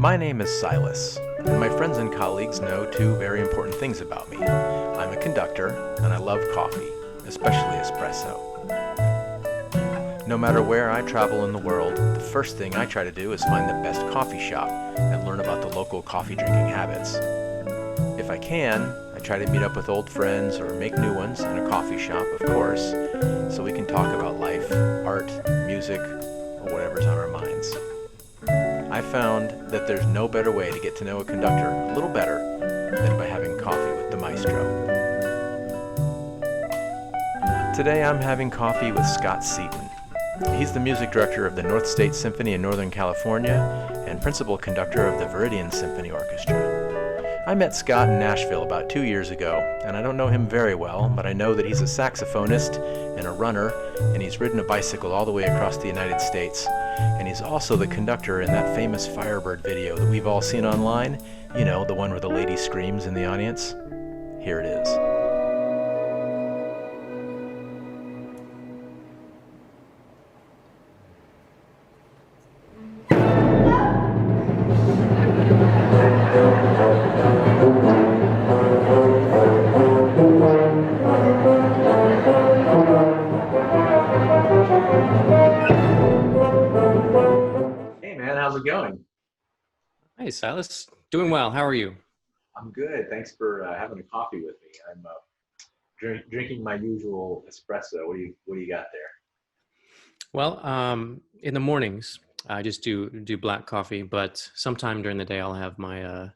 My name is Silas, and my friends and colleagues know two very important things about me. I'm a conductor, and I love coffee, especially espresso. No matter where I travel in the world, the first thing I try to do is find the best coffee shop and learn about the local coffee drinking habits. If I can, I try to meet up with old friends or make new ones in a coffee shop, of course, so we can talk about life, art, music, or whatever's on our minds. I found that there's no better way to get to know a conductor a little better than by having coffee with the Maestro. Today I'm having coffee with Scott Seaton. He's the music director of the North State Symphony in Northern California and principal conductor of the Viridian Symphony Orchestra. I met Scott in Nashville about 2 years ago, and I don't know him very well, but I know that he's a saxophonist and a runner, and he's ridden a bicycle all the way across the United States. And he's also the conductor in that famous Firebird video that we've all seen online. You know, the one where the lady screams in the audience. Here it is. How's it going? Hey, Silas. Doing well. How are you? I'm good. Thanks for having a coffee with me. I'm drinking my usual espresso. What do you got there? Well, in the mornings, I just do black coffee, but sometime during the day, I'll have my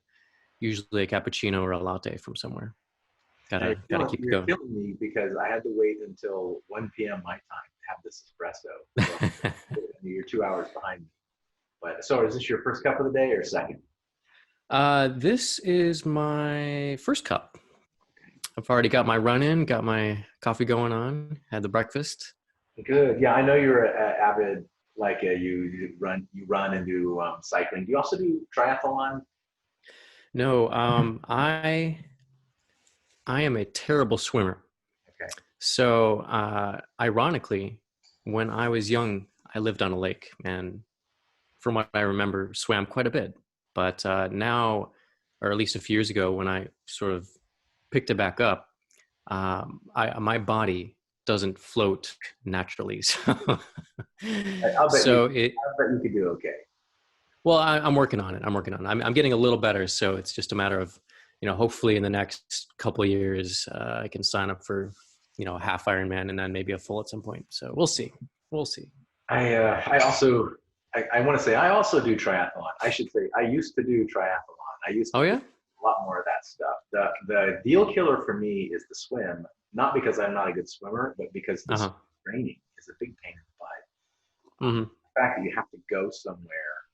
usually a cappuccino or a latte from somewhere. Gotta keep it going. You're killing me because I had to wait until 1 p.m. my time to have this espresso. So you're 2 hours behind me. But, so is this your first cup of the day or second? This is my first cup. I've already got my run in, got my coffee going on, had the breakfast. Good. Yeah, I know you're an avid, like you run and do cycling. Do you also do triathlon? No, I am a terrible swimmer. Okay. So, ironically, when I was young, I lived on a lake, and from what I remember, swam quite a bit. But now, or at least a few years ago, when I sort of picked it back up, my body doesn't float naturally. I'll bet you could do okay. Well, I'm working on it. I'm getting a little better. So it's just a matter of, hopefully in the next couple of years, I can sign up for, a half Ironman and then maybe a full at some point. So we'll see. I want to say I also do triathlon. I should say I used to do triathlon. I used to do a lot more of that stuff. The deal killer for me is the swim, not because I'm not a good swimmer, but because the training is a big pain in the butt. Mm-hmm. The fact that you have to go somewhere,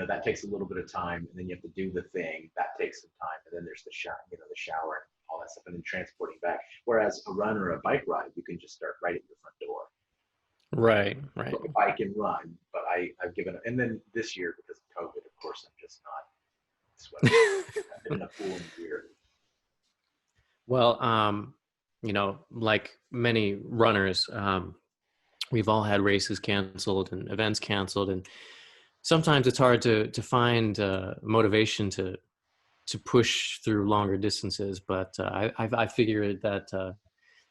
that takes a little bit of time, and then you have to do the thing. That takes some time, and then there's the shower, and all that stuff, and then transporting back. Whereas a run or a bike ride, you can just start right at your front door. Right. I can run, but I've given up. And then this year, because of COVID, of course, I'm just not swimming. I've been in a pool in a year. Well, like many runners, we've all had races canceled and events canceled, and sometimes it's hard to find motivation to push through longer distances. But I figured that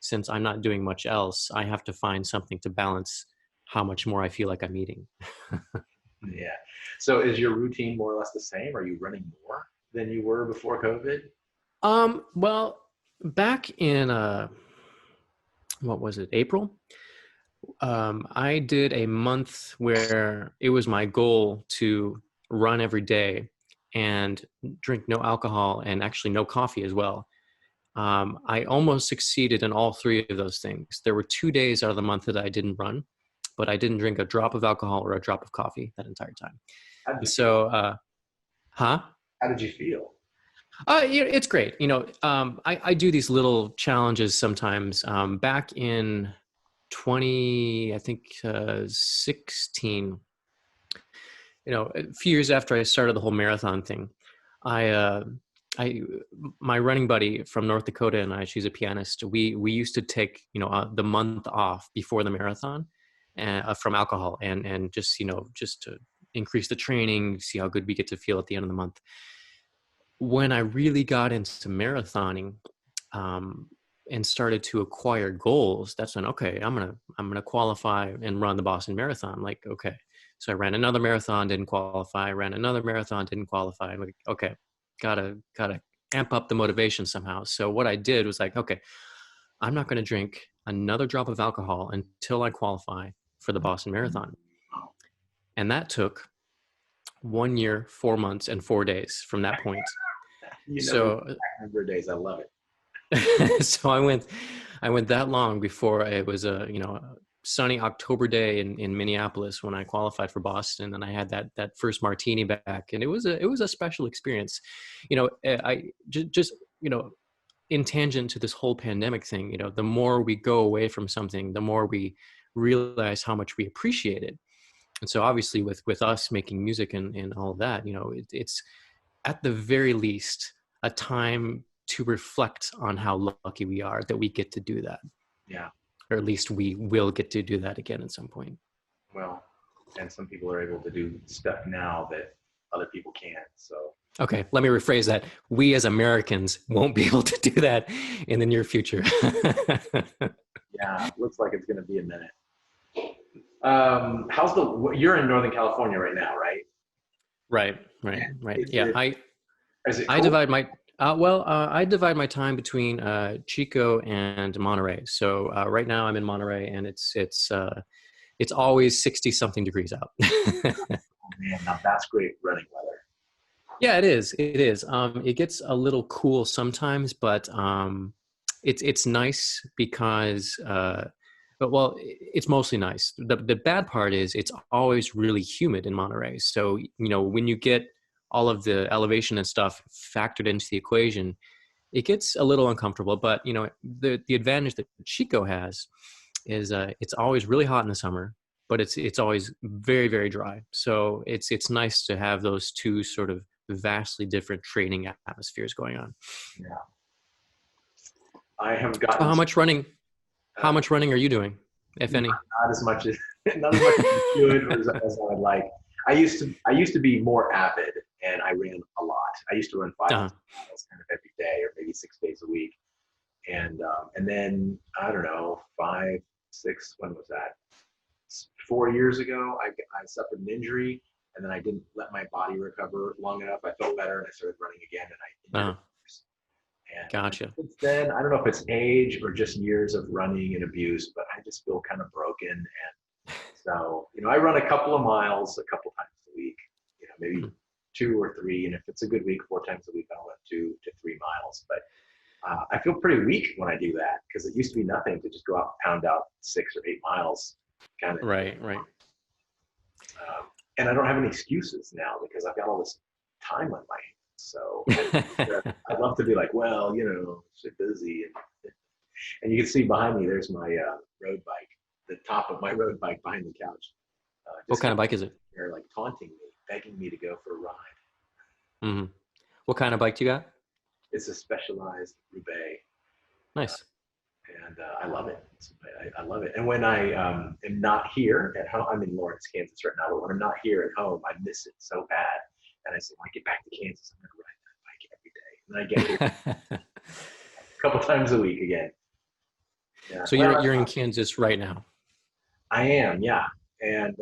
since I'm not doing much else, I have to find something to balance how much more I feel like I'm eating. Yeah. So is your routine more or less the same? Are you running more than you were before COVID? Well, back in, April? I did a month where it was my goal to run every day and drink no alcohol and actually no coffee as well. I almost succeeded in all three of those things. There were 2 days out of the month that I didn't run, but I didn't drink a drop of alcohol or a drop of coffee that entire time. How did you feel? It's great. I do these little challenges sometimes. Back in 2016, a few years after I started the whole marathon thing, my running buddy from North Dakota and she's a pianist. We used to take, the month off before the marathon from alcohol and just to increase the training, see how good we get to feel at the end of the month. When I really got into marathoning, and started to acquire goals, that's when, okay, I'm gonna qualify and run the Boston Marathon. Like, okay, so I ran another marathon, didn't qualify. Ran another marathon, didn't qualify. I'm like, okay, gotta amp up the motivation somehow. So what I did was like, okay, I'm not gonna drink another drop of alcohol until I qualify for the Boston Marathon, and that took 1 year, 4 months, and 4 days from that point. So the number of days. I love it. so I went that long before it was a sunny October day in Minneapolis when I qualified for Boston, and I had that first martini back, and it was a special experience. I just in tangent to this whole pandemic thing, the more we go away from something, the more we realize how much we appreciate it. And so obviously with us making music and all of that, it's at the very least a time to reflect on how lucky we are that we get to do that. Yeah. Or at least we will get to do that again at some point. Well, and some people are able to do stuff now that other people can't. So. Okay, let me rephrase that. We as Americans won't be able to do that in the near future. Yeah, looks like it's going to be a minute. You're in Northern California right now, right? Right. Yeah, Is it cool? I divide my time between Chico and Monterey. So right now I'm in Monterey, and it's always 60 something degrees out. Oh man, now that's great running weather. Yeah, it is. It gets a little cool sometimes, but it's nice because it's mostly nice. The bad part is it's always really humid in Monterey. So when you get all of the elevation and stuff factored into the equation, it gets a little uncomfortable. But the advantage that Chico has is it's always really hot in the summer, but it's always very, very dry. So it's nice to have those two sort of vastly different training atmospheres going on. Yeah, I have gotten. So how much running are you doing, if any? Not as much as good as I would like. I used to be more avid, and I ran a lot. I used to run 5 miles kind of every day, or maybe 6 days a week. And then I don't know, 5, 6. When was that? 4 years ago, I suffered an injury, and then I didn't let my body recover long enough. I felt better, and I started running again, and I injured. And gotcha. Since then, I don't know if it's age or just years of running and abuse, but I just feel kind of broken. And so, I run a couple of miles a couple times a week, maybe 2 or 3. And if it's a good week, 4 times a week, I'll run 2 to 3 miles. But I feel pretty weak when I do that, because it used to be nothing to just go out and pound out 6 or 8 miles. Kind of. Right. And I don't have any excuses now because I've got all this time on my hands. So I'd love to be like, well, so busy. And you can see behind me, there's my road bike, the top of my road bike behind the couch. What kind of bike is it? They're like taunting me, begging me to go for a ride. Mm-hmm. What kind of bike do you got? It's a Specialized Roubaix. Nice. And I love it. I love it. And when I am not here at home, I'm in Lawrence, Kansas right now, but when I'm not here at home, I miss it so bad. And I say, when I get back to Kansas, I'm going to ride that bike every day. And I get here a couple times a week again. Yeah. So you're in Kansas right now? I am, yeah. And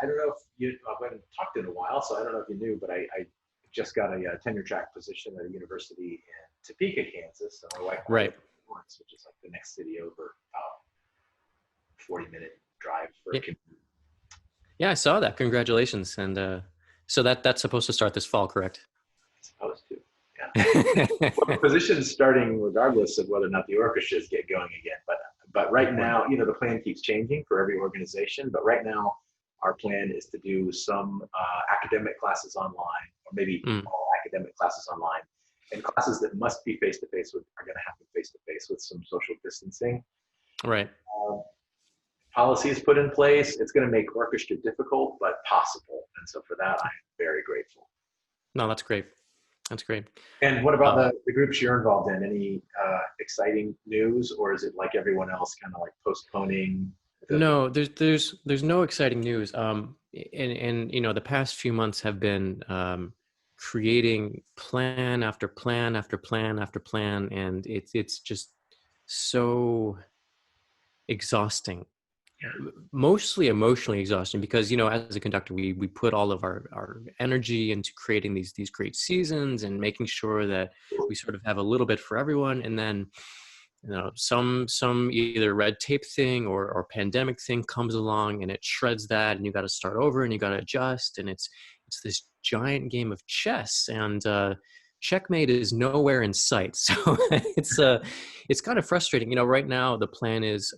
I don't know if I haven't talked in a while, so I don't know if you knew, but I just got a tenure track position at a university in Topeka, Kansas. So my wife, right, Lawrence, which is like the next city over, 40-minute drive for a commute. Yeah, I saw that. Congratulations. And so that's supposed to start this fall, correct? It's supposed to, yeah. Well, the position's starting regardless of whether or not the orchestras get going again. But right now, the plan keeps changing for every organization. But right now, our plan is to do some academic classes online, or maybe all academic classes online. And classes that must be face-to-face are going to happen face-to-face with some social distancing. Right. Policies put in place. It's going to make orchestra difficult, but possible. And so for that, I'm very grateful. No, that's great. That's great. And what about the groups you're involved in? Any exciting news, or is it like everyone else, kind of like postponing? No, there's no exciting news. and the past few months have been creating plan after plan after plan after plan, and it's just so exhausting, mostly emotionally exhausting, because as a conductor we put all of our energy into creating these great seasons and making sure that we sort of have a little bit for everyone, and then some either red tape thing or pandemic thing comes along and it shreds that, and you got to start over and you got to adjust, and it's this giant game of chess, and checkmate is nowhere in sight. So it's kind of frustrating. Right now the plan is,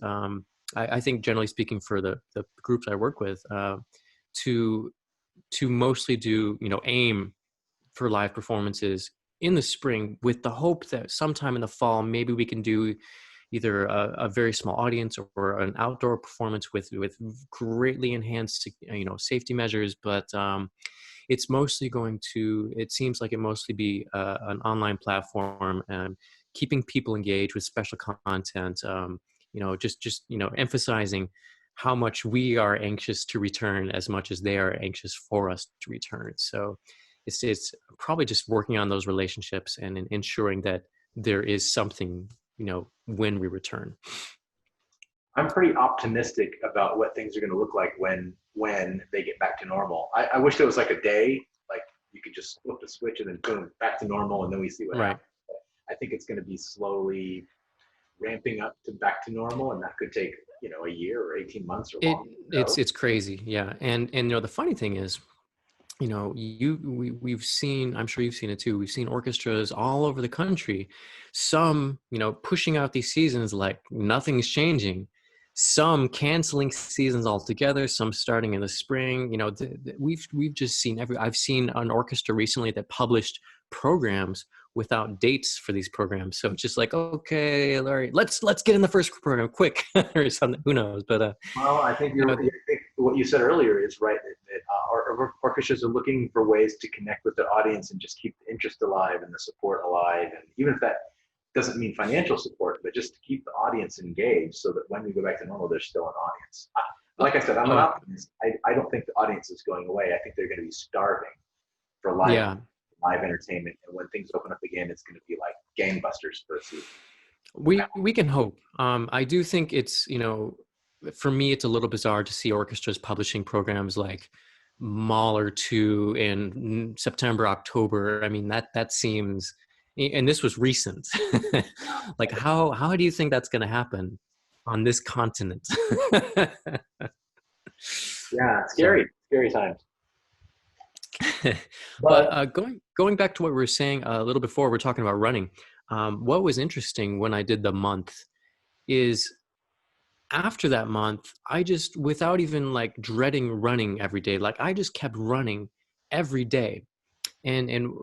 I think generally speaking for the groups I work with, to mostly do aim for live performances in the spring, with the hope that sometime in the fall maybe we can do either a very small audience or an outdoor performance with greatly enhanced safety measures. But it seems like it mostly be an online platform, and keeping people engaged with special content, just emphasizing how much we are anxious to return as much as they are anxious for us to return. So it's probably just working on those relationships and ensuring that there is something, when we return. I'm pretty optimistic about what things are going to look like when they get back to normal. I wish there was like a day, like you could just flip the switch and then boom, back to normal, and then we see what Right. happens. But I think it's going to be slowly ramping up to back to normal, and that could take a year or 18 months or longer. It's crazy, yeah. And the funny thing is, we've seen, I'm sure you've seen it too, we've seen orchestras all over the country, some pushing out these seasons like nothing's changing, some canceling seasons altogether, some starting in the spring. We've just seen I've seen an orchestra recently that published programs without dates for these programs. So it's just like, okay, Larry, let's get in the first program quick, or something. Who knows? But well, I think I think what you said earlier is right. That our orchestras are looking for ways to connect with their audience and just keep the interest alive and the support alive. And even if that doesn't mean financial support, but just to keep the audience engaged, so that when we go back to normal, there's still an audience. Like I said, I'm an optimist. I don't think the audience is going away. I think they're going to be starving for live entertainment, and when things open up again, it's going to be like gangbusters for a season. We can hope. I do think it's, for me, it's a little bizarre to see orchestras publishing programs like Mahler 2 in September, October. I mean, that seems, and this was recent. Like, how do you think that's going to happen on this continent? Yeah, scary times. But going back to what we were saying a little before, we're talking about running. What was interesting when I did the month is, after that month, I just, without even like dreading running every day, like I just kept running every day. And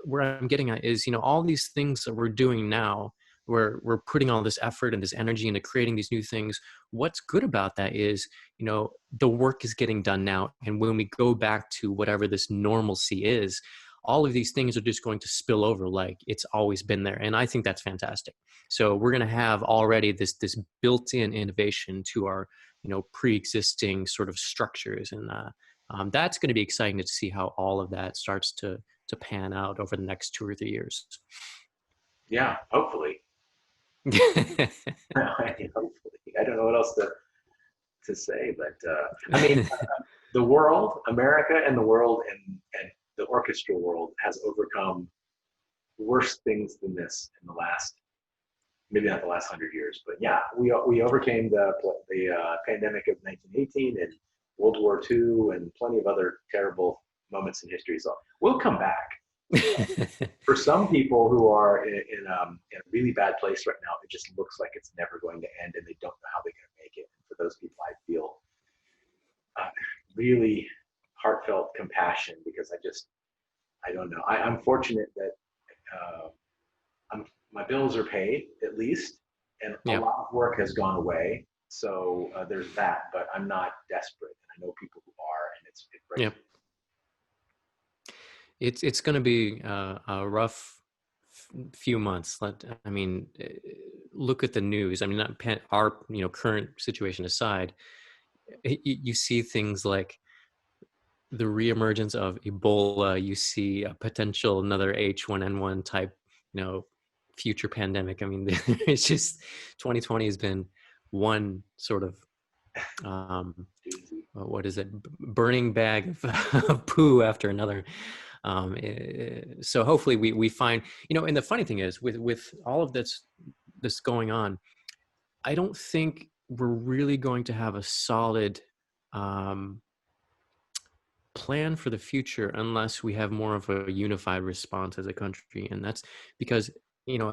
where I'm getting at is, all these things that we're doing now, where we're putting all this effort and this energy into creating these new things. What's good about that is, the work is getting done now. And when we go back to whatever this normalcy is, all of these things are just going to spill over like it's always been there. And I think that's fantastic. So we're going to have already this built-in innovation to our, pre-existing sort of structures. And that's going to be exciting to see how all of that starts to pan out over the next 2 or 3 years. Yeah, hopefully. Hopefully. I don't know what else to say, but I mean, the world, America and the world and the orchestral world has overcome worse things than this in the last, maybe not the last 100 years, but yeah, we overcame the pandemic of 1918 and World War II and plenty of other terrible moments in history. So we'll come back. For some people who are in a really bad place right now, it just looks like it's never going to end, and they don't know how they're going to make it. And for those people, I feel really heartfelt compassion, because I don't know. I'm fortunate that my bills are paid, at least, and a lot of work has gone away. So there's that, but I'm not desperate. And I know people who are, and it breaks. Yep. It's going to be a rough few months. I mean, look at the news. I mean, our current situation aside, you see things like the reemergence of Ebola, you see a potential another H1N1 type, future pandemic. I mean, it's just 2020 has been one sort of what is it, burning bag of poo after another. So hopefully we find, and the funny thing is with all of this going on, I don't think we're really going to have a solid plan for the future unless we have more of a unified response as a country. And that's because,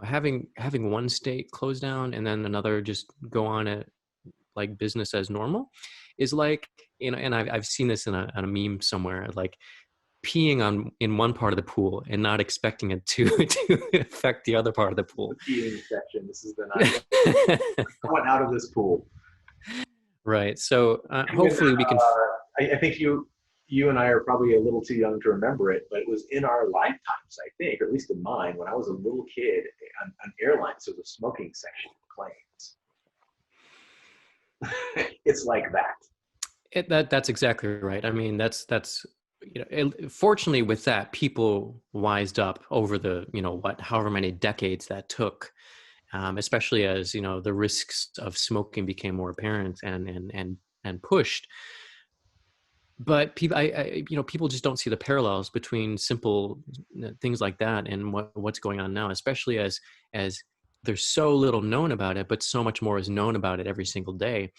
having one state close down and then another just go on it like business as normal is like, and I've seen this in a meme somewhere, like peeing in one part of the pool and not expecting it to affect the other part of the pool. The peeing section. This is the night. I went out of this pool. Right. So hopefully we can. I think you and I are probably a little too young to remember it, but it was in our lifetimes, I think, or at least in mine, when I was a little kid on airlines, there was a smoking section on planes. It's like that. That's exactly right. I mean, that's fortunately with that, people wised up over the however many decades that took, especially as the risks of smoking became more apparent and pushed. But people just don't see the parallels between simple things like that and what's going on now, especially as there's so little known about it, but so much more is known about it every single day.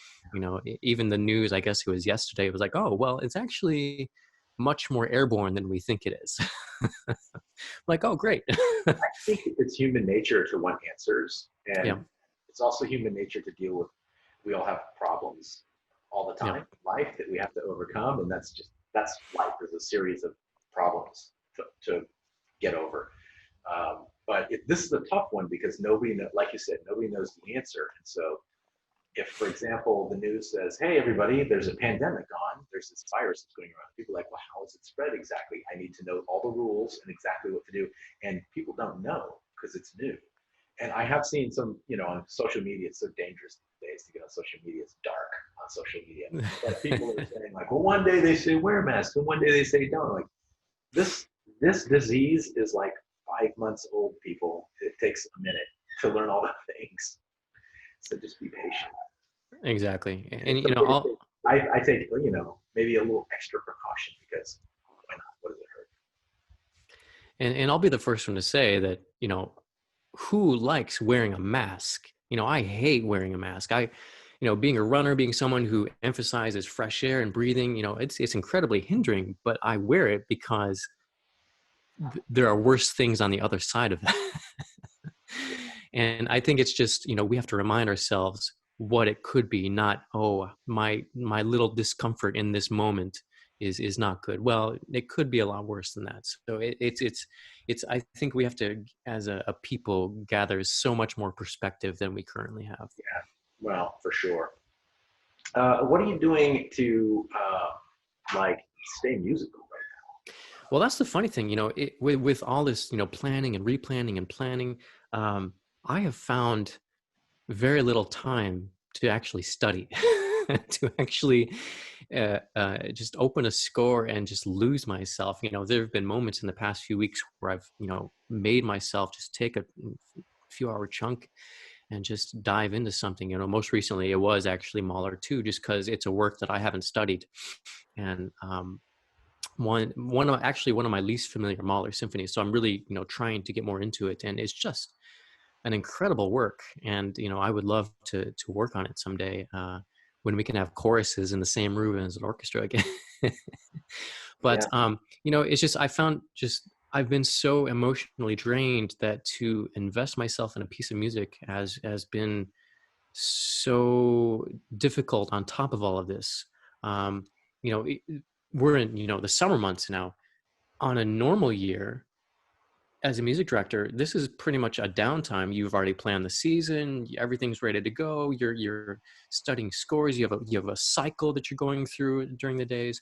Even the news, I guess it was yesterday, it was like, oh, well, it's actually much more airborne than we think it is. Like, oh, great. I think it's human nature to want answers. And it's also human nature to deal with, we all have problems all the time in life that we have to overcome. And that's life. There's a series of problems to get over. But this is a tough one because like you said, nobody knows the answer. And so if, for example, the news says, hey, everybody, there's a pandemic on, there's this virus that's going around. People are like, well, how is it spread exactly? I need to know all the rules and exactly what to do. And people don't know because it's new. And I have seen some, on social media, it's so dangerous these days to get on social media. It's dark on social media. But people are saying like, well, one day they say wear masks and one day they say don't. Like this disease is like 5 months old, people. It takes a minute to learn all the things. So just be patient. Exactly. And I take, maybe a little extra precaution because why not? What does it hurt? And I'll be the first one to say that, who likes wearing a mask? I hate wearing a mask. Being a runner, being someone who emphasizes fresh air and breathing, it's incredibly hindering, but I wear it because there are worse things on the other side of that. And I think it's just, we have to remind ourselves what it could be, not, oh, my little discomfort in this moment is not good. Well, it could be a lot worse than that. So it's I think we have to, as a people, gather so much more perspective than we currently have. Yeah, well, for sure. What are you doing to stay musical right now? Well, that's the funny thing, with all this, planning and replanning and planning, I have found very little time to actually study, to actually just open a score and just lose myself. There have been moments in the past few weeks where I've, made myself just take a few hour chunk and just dive into something. Most recently it was actually Mahler 2, just because it's a work that I haven't studied. And one of my least familiar Mahler symphonies. So I'm really, trying to get more into it. And it's just an incredible work. And, I would love to work on it someday when we can have choruses in the same room as an orchestra again. But, it's just, I've been so emotionally drained that to invest myself in a piece of music has been so difficult on top of all of this. We're in, the summer months now. On a normal year, as a music director, this is pretty much a downtime. You've already planned the season. Everything's ready to go. You're studying scores. You have a cycle that you're going through during the days.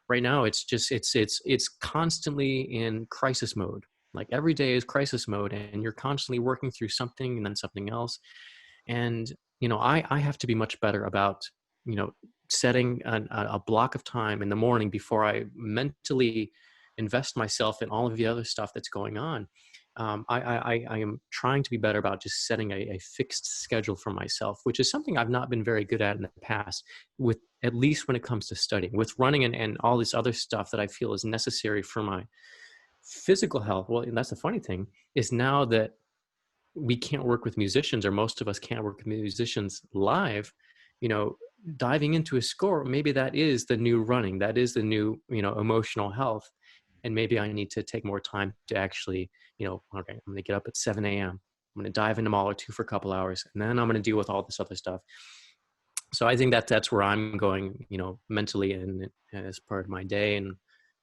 Right now, it's just it's constantly in crisis mode. Like every day is crisis mode, and you're constantly working through something and then something else. And I have to be much better about setting a block of time in the morning before I mentally invest myself in all of the other stuff that's going on. I am trying to be better about just setting a fixed schedule for myself, which is something I've not been very good at in the past, with at least when it comes to studying. With running and all this other stuff that I feel is necessary for my physical health. Well, and that's the funny thing, is now that we can't work with musicians, or most of us can't work with musicians live, diving into a score, maybe that is the new running, that is the new, emotional health. And maybe I need to take more time to actually, okay, I'm going to get up at 7 a.m. I'm going to dive into Mahler 2 for a couple hours, and then I'm going to deal with all this other stuff. So I think that's where I'm going, mentally, and as part of my day. And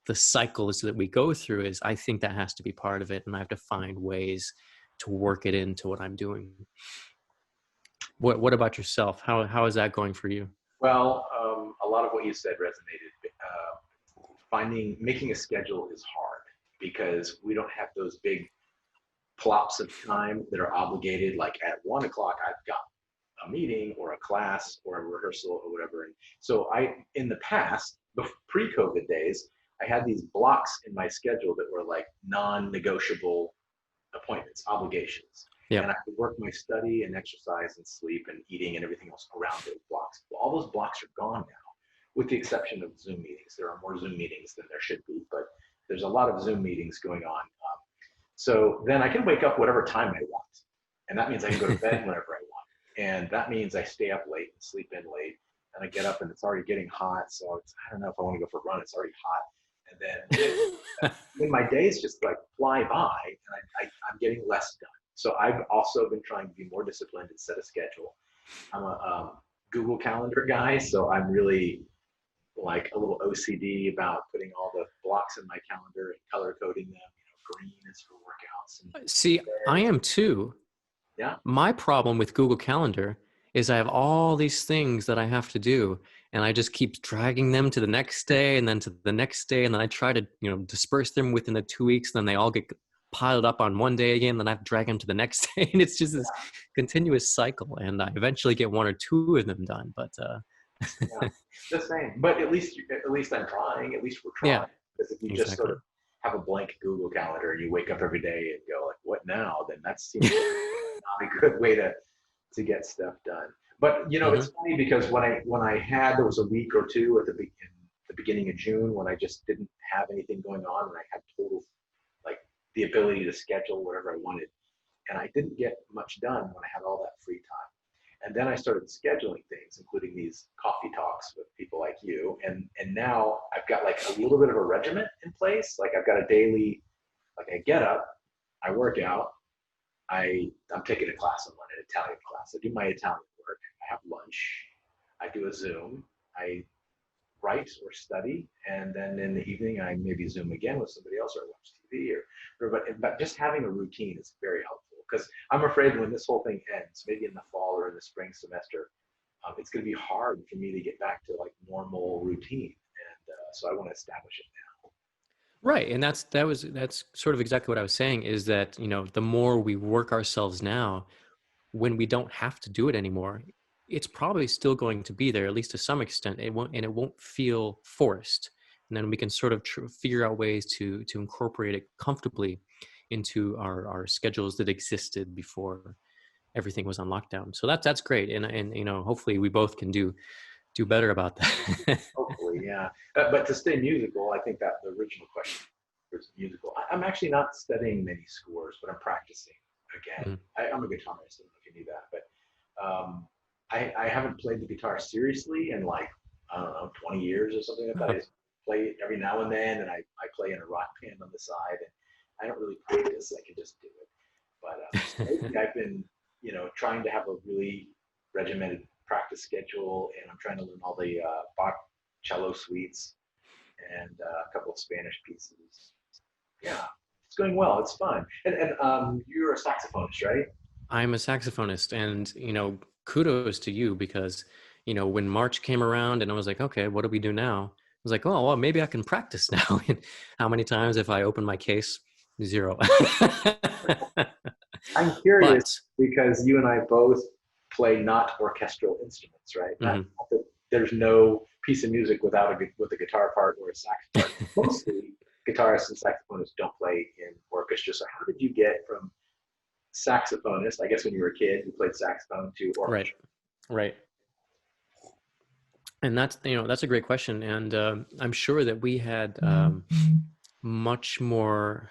the cycles that we go through, is I think that has to be part of it. And I have to find ways to work it into what I'm doing. What about yourself? How is that going for you? Well, a lot of what you said resonated. Making a schedule is hard because we don't have those big plops of time that are obligated. Like at 1 o'clock, I've got a meeting or a class or a rehearsal or whatever. And so in the past, pre-COVID days, I had these blocks in my schedule that were like non-negotiable appointments, obligations. Yep. And I could work my study and exercise and sleep and eating and everything else around those blocks. Well, all those blocks are gone now, with the exception of Zoom meetings. There are more Zoom meetings than there should be, but there's a lot of Zoom meetings going on. So then I can wake up whatever time I want. And that means I can go to bed whenever I want. And that means I stay up late and sleep in late. And I get up and it's already getting hot. So I don't know if I want to go for a run. It's already hot. And then my days just like fly by, and I'm getting less done. So I've also been trying to be more disciplined and set a schedule. I'm a Google Calendar guy, so I'm really like a little OCD about putting all the blocks in my calendar and color coding them. Green is for workouts. And see, I am too. Yeah. My problem with Google Calendar is I have all these things that I have to do, and I just keep dragging them to the next day, and then to the next day, and then I try to disperse them within the 2 weeks, and then they all get piled up on one day again, then I have to drag them to the next day, and it's just this continuous cycle, and I eventually get 1 or 2 of them done. But yeah, the same. But at least I'm trying. At least we're trying. Yeah, because if you just sort of have a blank Google Calendar and you wake up every day and go like, "What now?" Then that seems like not a good way to get stuff done. But it's funny because when I had, there was a week or two at the beginning of June when I just didn't have anything going on, and I had total like the ability to schedule whatever I wanted, and I didn't get much done when I had all that free time. And then I started scheduling things, including these coffee talks with people like you. And now I've got like a little bit of a regiment in place. Like I've got a daily, like I get up, I work out, I'm taking a class on Monday, an Italian class. I do my Italian work, I have lunch, I do a Zoom, I write or study, and then in the evening I maybe Zoom again with somebody else or watch TV but just having a routine is very helpful. Because I'm afraid when this whole thing ends, maybe in the fall or in the spring semester, it's going to be hard for me to get back to like normal routine, and so I want to establish it now. Right, and that's sort of exactly what I was saying. Is that the more we work ourselves now, when we don't have to do it anymore, it's probably still going to be there, at least to some extent. It won't feel forced, and then we can sort of figure out ways to incorporate it comfortably into our schedules that existed before everything was on lockdown. So that's great, and hopefully we both can do better about that. Hopefully, yeah. But to stay musical, I think that the original question was musical. I'm actually not studying many scores, but I'm practicing again. I'm a guitarist. I don't know if you knew that, but I haven't played the guitar seriously in like, I don't know, 20 years or something like that. I just play it every now and then, and I play in a rock band on the side, and I don't really practice. I can just do it. But lately I've been, trying to have a really regimented practice schedule, and I'm trying to learn all the Bach cello suites and a couple of Spanish pieces. Yeah, it's going well. It's fun. And you're a saxophonist, right? I'm a saxophonist, and kudos to you, because when March came around and I was like, okay, what do we do now? I was like, oh, well, maybe I can practice now. And how many times have I opened my case? 0. I'm curious because you and I both play not orchestral instruments, right? Not the there's no piece of music without with a guitar part or a sax part. Mostly guitarists and saxophonists don't play in orchestras. So how did you get from saxophonist, I guess when you were a kid, you played saxophone, to Right. orchestra? Right. And that's, that's a great question. And I'm sure that we had much more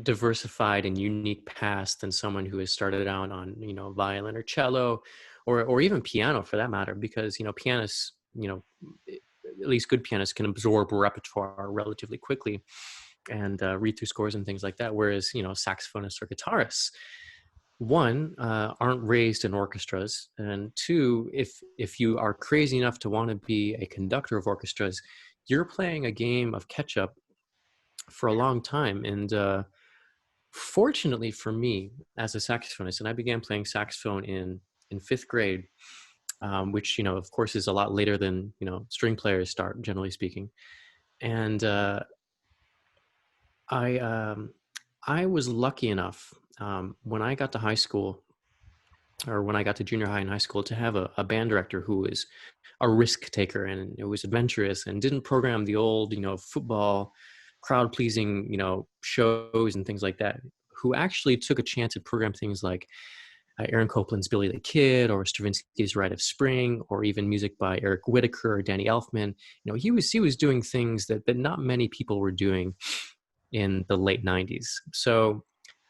diversified and unique past than someone who has started out on, violin or cello, or even piano for that matter, because, pianists, at least good pianists can absorb repertoire relatively quickly and read through scores and things like that. Whereas, saxophonists or guitarists, one, aren't raised in orchestras, and two, if you are crazy enough to want to be a conductor of orchestras, you're playing a game of catch up for a long time. And fortunately for me as a saxophonist, and I began playing saxophone in fifth grade, which, of course is a lot later than, string players start, generally speaking. And I was lucky enough, when I got to high school, or when I got to junior high and high school, to have a band director who was a risk taker, and it was adventurous and didn't program the old, football crowd pleasing, shows and things like that, who actually took a chance at program things like Aaron Copland's Billy the Kid, or Stravinsky's Rite of Spring, or even music by Eric Whitacre or Danny Elfman. He was doing things that not many people were doing in the late 90s. So,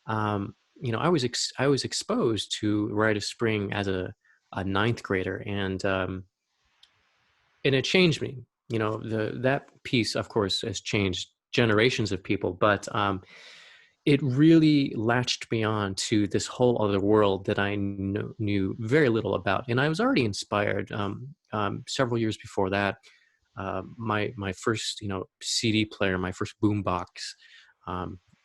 I was exposed to Rite of Spring as a ninth grader, and it changed me. That piece, of course, has changed generations of people, but it really latched me on to this whole other world that I knew very little about. And I was already inspired several years before that. My first, CD player, my first boombox,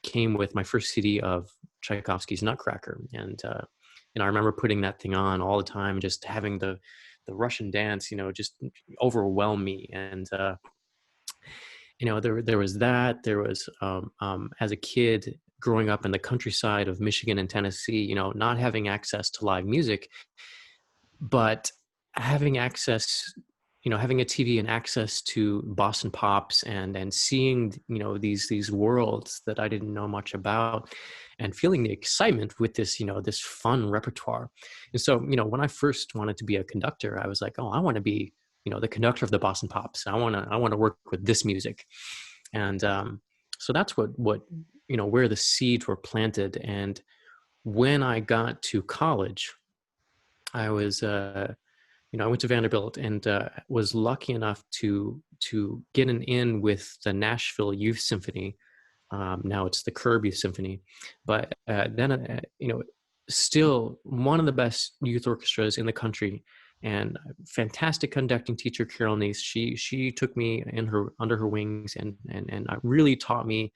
came with my first CD of Tchaikovsky's Nutcracker. And I remember putting that thing on all the time, just having the Russian dance, just overwhelm me. And there was that. There was as a kid growing up in the countryside of Michigan and Tennessee, not having access to live music, but having access, having a TV and access to Boston Pops, and seeing, these worlds that I didn't know much about, and feeling the excitement with this, this fun repertoire. And so, when I first wanted to be a conductor, I was like, oh, I want to be, the conductor of the Boston Pops. I want to work with this music. And so that's what where the seeds were planted. And when I got to college, I was I went to Vanderbilt, and was lucky enough to get an in with the Nashville Youth Symphony. Now it's the Curb Youth Symphony, but then still one of the best youth orchestras in the country, and fantastic conducting teacher, Carol Neese. She took me under her wings, and really taught me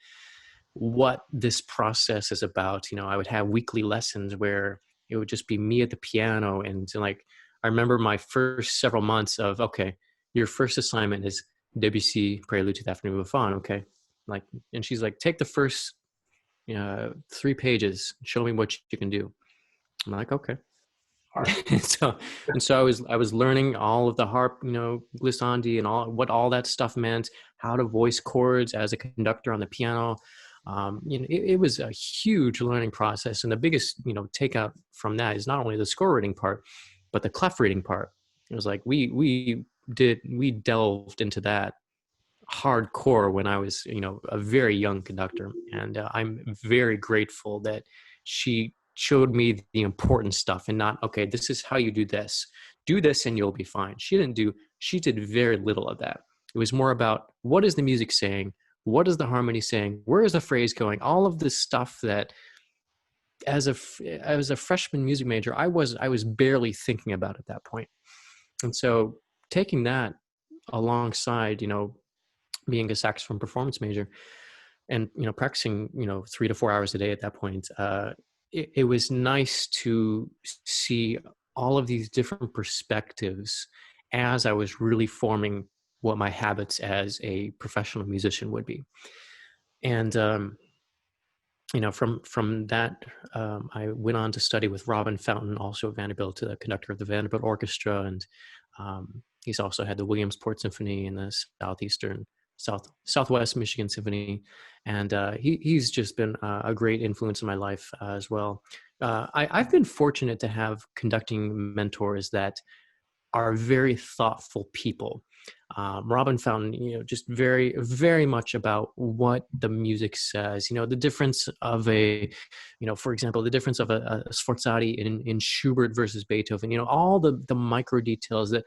what this process is about. I would have weekly lessons where it would just be me at the piano, and like, I remember my first several months of, okay, your first assignment is Debussy Prelude to the Afternoon of Faun. Okay. Like, and she's like, take the first 3 pages, show me what you can do. I'm like, okay. and so I was learning all of the harp, glissandi, and all that stuff meant, how to voice chords as a conductor on the piano. It was a huge learning process. And the biggest, takeout from that is not only the score reading part, but the clef reading part. It was like, we delved into that hardcore when I was, a very young conductor. And I'm very grateful that she showed me the important stuff, and not, okay, this is how you do this and you'll be fine. She did very little of that. It was more about, what is the music saying? What is the harmony saying? Where is the phrase going? All of this stuff that, as a freshman music major, I was barely thinking about at that point. And so taking that alongside, being a saxophone performance major, and, practicing, 3 to 4 hours a day at that point, it was nice to see all of these different perspectives as I was really forming what my habits as a professional musician would be. And from that, I went on to study with Robin Fountain, also at Vanderbilt, the conductor of the Vanderbilt Orchestra, and he's also had the Williamsport Symphony and the Southwest Michigan Symphony, and he's just been a great influence in my life as well. I've been fortunate to have conducting mentors that are very thoughtful people. Robin Fountain, just very, very much about what the music says. The difference of for example, the difference of a Sforzati in Schubert versus Beethoven. All the micro details that,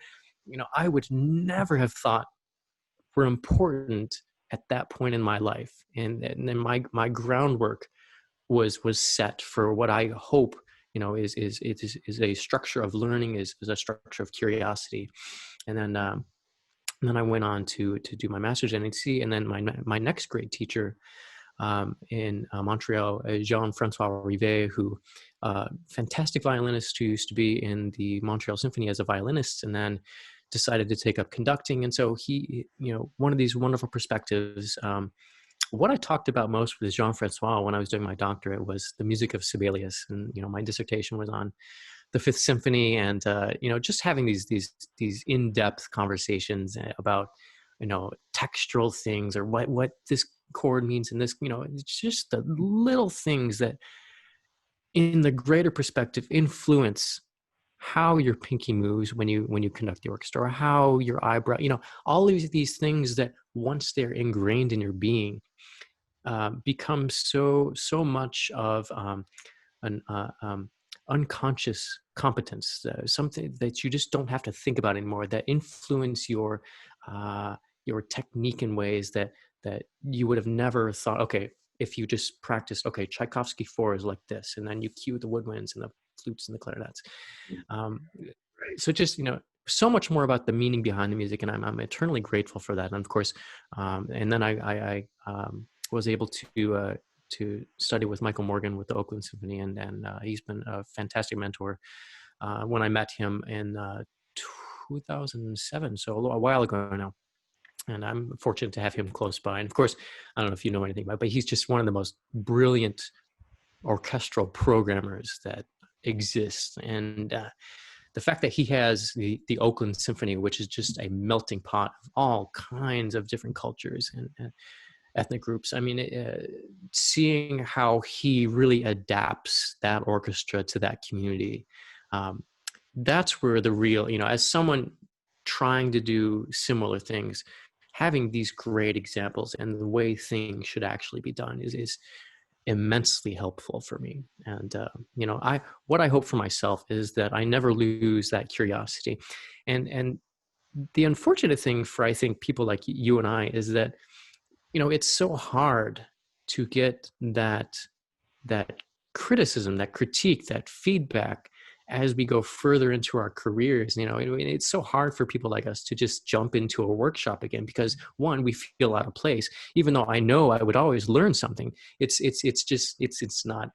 I would never have thought were important at that point in my life, and then my groundwork was set for what I hope is a structure of learning, is a structure of curiosity. And then I went on to do my master's in NHC, and then my next great teacher in Montreal, Jean-Francois Rivet, who fantastic violinist who used to be in the Montreal Symphony as a violinist, and then decided to take up conducting. And so he, one of these wonderful perspectives. What I talked about most with Jean-Francois when I was doing my doctorate was the music of Sibelius, and my dissertation was on the Fifth Symphony, and just having these in-depth conversations about textural things, or what this chord means, and this it's just the little things that, in the greater perspective, influence how your pinky moves when you conduct the orchestra, or how your eyebrow, all of these things that once they're ingrained in your being, become so much of an unconscious competence, something that you just don't have to think about anymore, that influence your technique in ways that you would have never thought. Okay, if you just practiced, okay, Tchaikovsky 4 is like this, and then you cue the woodwinds and the flutes and the clarinets. So just so much more about the meaning behind the music, and I'm eternally grateful for that. And of course, and then I was able to study with Michael Morgan with the Oakland Symphony, and he's been a fantastic mentor. When I met him in 2007, so a while ago now, and I'm fortunate to have him close by. And of course, I don't know if you know anything about, but he's just one of the most brilliant orchestral programmers that exists. And the fact that he has the Oakland Symphony, which is just a melting pot of all kinds of different cultures and ethnic groups. I mean, seeing how he really adapts that orchestra to that community, that's where the real, as someone trying to do similar things, having these great examples and the way things should actually be done is immensely helpful for me. And what I hope for myself is that I never lose that curiosity. And the unfortunate thing for, I think, people like you and I is that it's so hard to get that criticism, that critique, that feedback as we go further into our careers. It's so hard for people like us to just jump into a workshop again, because one, we feel out of place, even though I know I would always learn something. It's not,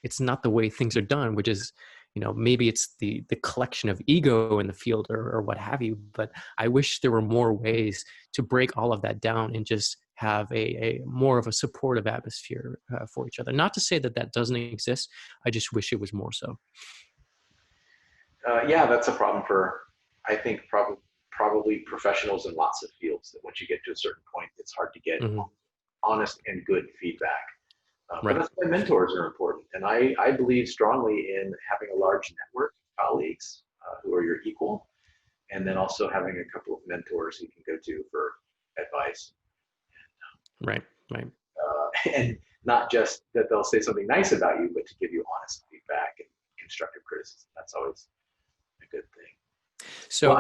it's not the way things are done, which is, maybe it's the collection of ego in the field or what have you. But I wish there were more ways to break all of that down and just have a more of a supportive atmosphere for each other. Not to say that doesn't exist. I just wish it was more so. Yeah, that's a problem for, I think, probably professionals in lots of fields, that once you get to a certain point, it's hard to get honest and good feedback. Right. But that's why mentors are important. And I believe strongly in having a large network of colleagues who are your equal, and then also having a couple of mentors you can go to for advice. Right. And not just that they'll say something nice about you, but to give you honest feedback and constructive criticism. That's always a good thing. So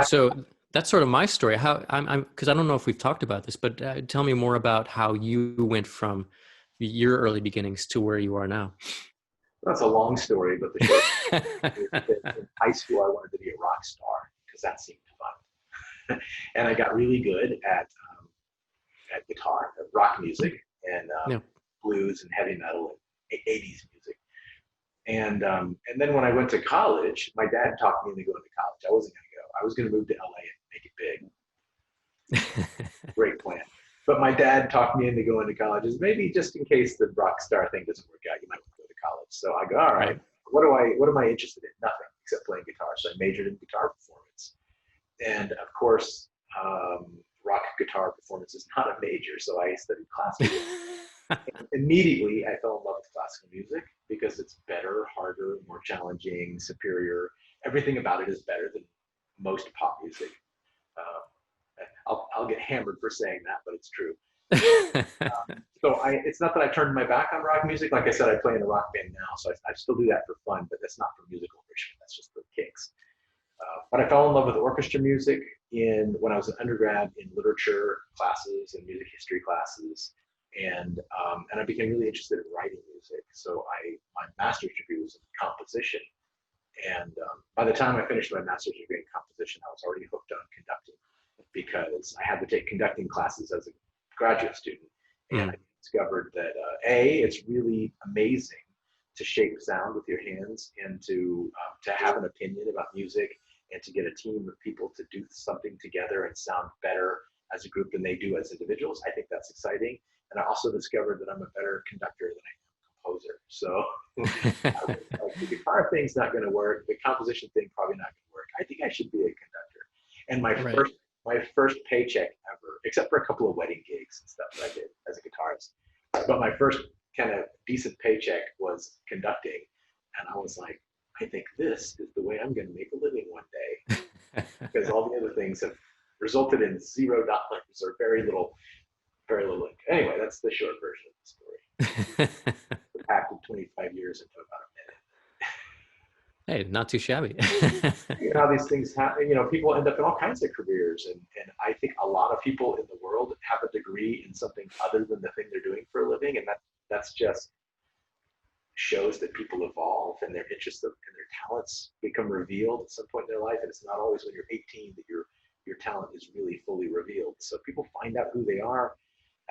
that's sort of my story. How I'm because I don't know if we've talked about this, but tell me more about how you went from your early beginnings to where you are now. That's a long story, but the short is that in high school I wanted to be a rock star because that seemed fun, and I got really good at guitar, rock music, and blues and heavy metal and 80s music. And then when I went to college, my dad talked me into going to college. I wasn't going to go. I was going to move to LA and make it big. Great plan. But my dad talked me into going to college. Is maybe just in case the rock star thing doesn't work out, you might want to go to college. So I go, all right, Right. what am I interested in? Nothing except playing guitar. So I majored in guitar performance. And of course, rock guitar performance is not a major. So I studied classical. Immediately, I fell in love with classical music because it's better, harder, more challenging, superior. Everything about it is better than most pop music. I'll get hammered for saying that, but it's true. So it's not that I turned my back on rock music. Like I said, I play in a rock band now, so I still do that for fun, but that's not for musical enrichment. That's just for kicks. But I fell in love with orchestra music when I was an undergrad in literature classes and music history classes, and I became really interested in writing music. So my master's degree was in composition, and by the time I finished my master's degree in composition, I was already hooked on conducting because I had to take conducting classes as a graduate student, and I discovered that it's really amazing to shape sound with your hands and to have an opinion about music and to get a team of people to do something together and sound better as a group than they do as individuals. I think that's exciting. And I also discovered that I'm a better conductor than I am composer. So like, the guitar thing's not going to work. The composition thing probably not going to work. I think I should be a conductor. And my first paycheck ever, except for a couple of wedding gigs and stuff that I did as a guitarist, but my first kind of decent paycheck was conducting. And I was like, I think this is the way I'm going to make a living one day, because all the other things have resulted in $0 or very little. Anyway, that's the short version of the story. Packed 25 years into about a minute. Hey, not too shabby. You know how these things happen. You know, people end up in all kinds of careers, and I think a lot of people in the world have a degree in something other than the thing they're doing for a living, and that's just shows that people evolve and their interests and their talents become revealed at some point in their life. And it's not always when you're 18 that your talent is really fully revealed. So people find out who they are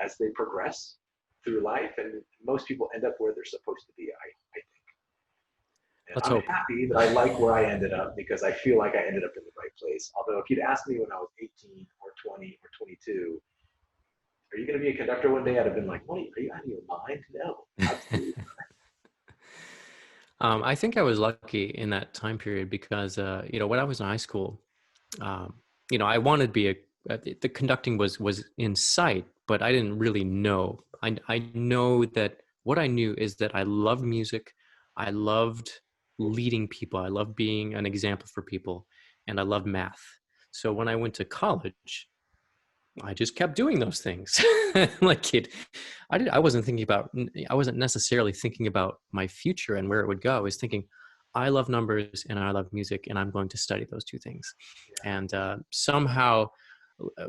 as they progress through life, and most people end up where they're supposed to be, I think. And Let's I'm hope. happy that I like where I ended up, because I feel like I ended up in the right place. Although if you'd asked me when I was 18 or 20 or 22, are you going to be a conductor one day? I'd have been like, what, are you out of your mind? No, absolutely not. I think I was lucky in that time period because, when I was in high school, I wanted to be the conducting was in sight, but I didn't really know. I know that what I knew is that I loved music. I loved leading people. I loved being an example for people, and I loved math. So when I went to college, I just kept doing those things. Like kid, I wasn't necessarily thinking about my future and where it would go. I was thinking, I love numbers and I love music, and I'm going to study those two things. And somehow,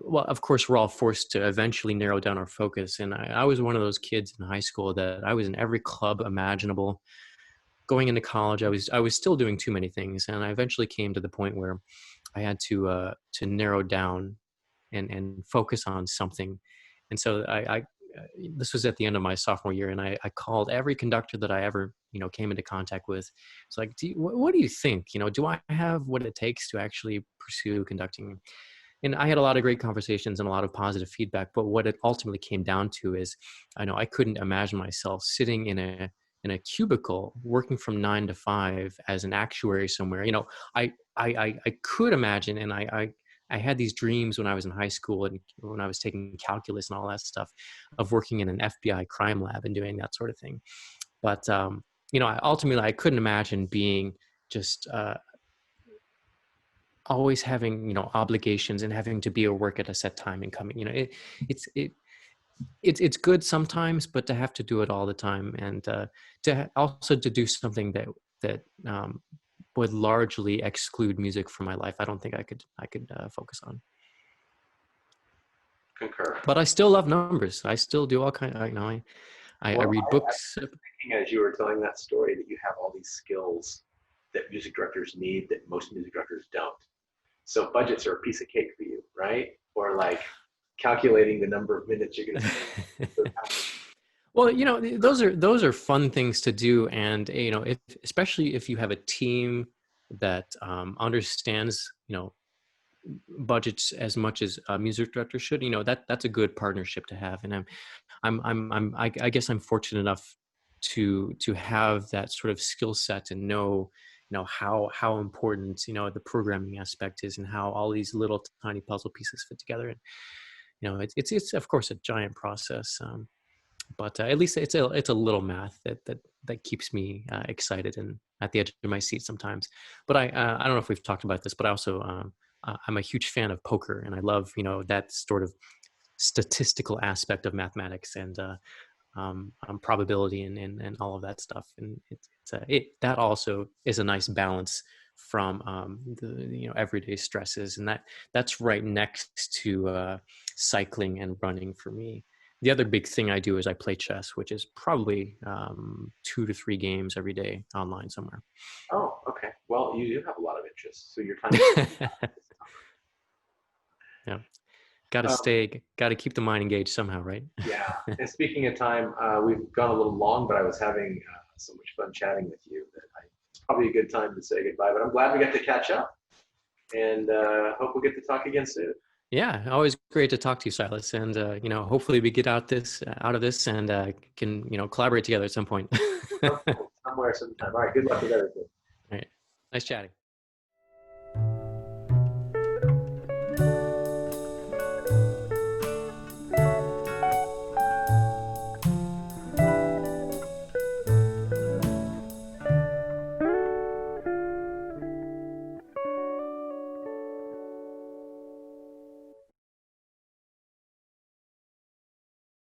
well, of course, we're all forced to eventually narrow down our focus. And I was one of those kids in high school that I was in every club imaginable. Going into college, I was still doing too many things, and I eventually came to the point where I had to narrow down and focus on something. And so I this was at the end of my sophomore year, and I called every conductor that I ever came into contact with. It's like, what do you think? Do I have what it takes to actually pursue conducting? And I had a lot of great conversations and a lot of positive feedback. But what it ultimately came down to is, I couldn't imagine myself sitting in a cubicle working from 9 to 5 as an actuary somewhere. I could imagine, and I had these dreams when I was in high school and when I was taking calculus and all that stuff, of working in an FBI crime lab and doing that sort of thing. But ultimately I couldn't imagine being just always having obligations and having to be at work at a set time and coming. It's good sometimes, but to have to do it all the time, and to do something that would largely exclude music from my life, I don't think I could focus on. Concur. But I still love numbers. I still do all kind of, I read books. I was thinking as you were telling that story that you have all these skills that music directors need that most music directors don't. So budgets are a piece of cake for you, right? Or like calculating the number of minutes you're going to spend. Well, those are fun things to do, and especially if you have a team that understands budgets as much as a music director should, that's a good partnership to have. And I guess I'm fortunate enough to have that sort of skill set and know, how important, the programming aspect is, and how all these little tiny puzzle pieces fit together. And, it's of course a giant process. But at least it's a little math that keeps me excited and at the edge of my seat sometimes. But I don't know if we've talked about this, but I also I'm a huge fan of poker, and I love that sort of statistical aspect of mathematics and probability and all of that stuff. And that also is a nice balance from the everyday stresses, and that's right next to cycling and running for me. The other big thing I do is I play chess, which is probably 2 to 3 games every day online somewhere. Oh, okay. Well, you do have a lot of interests, so your time. Yeah, got to keep the mind engaged somehow, right? Yeah. And speaking of time, we've gone a little long, but I was having so much fun chatting with you that it's probably a good time to say goodbye. But I'm glad we got to catch up, and hope we'll get to talk again soon. Yeah, always great to talk to you, Silas. And hopefully we get out of this and can collaborate together at some point. Somewhere, sometime. All right. Good luck with everything. All right. Nice chatting.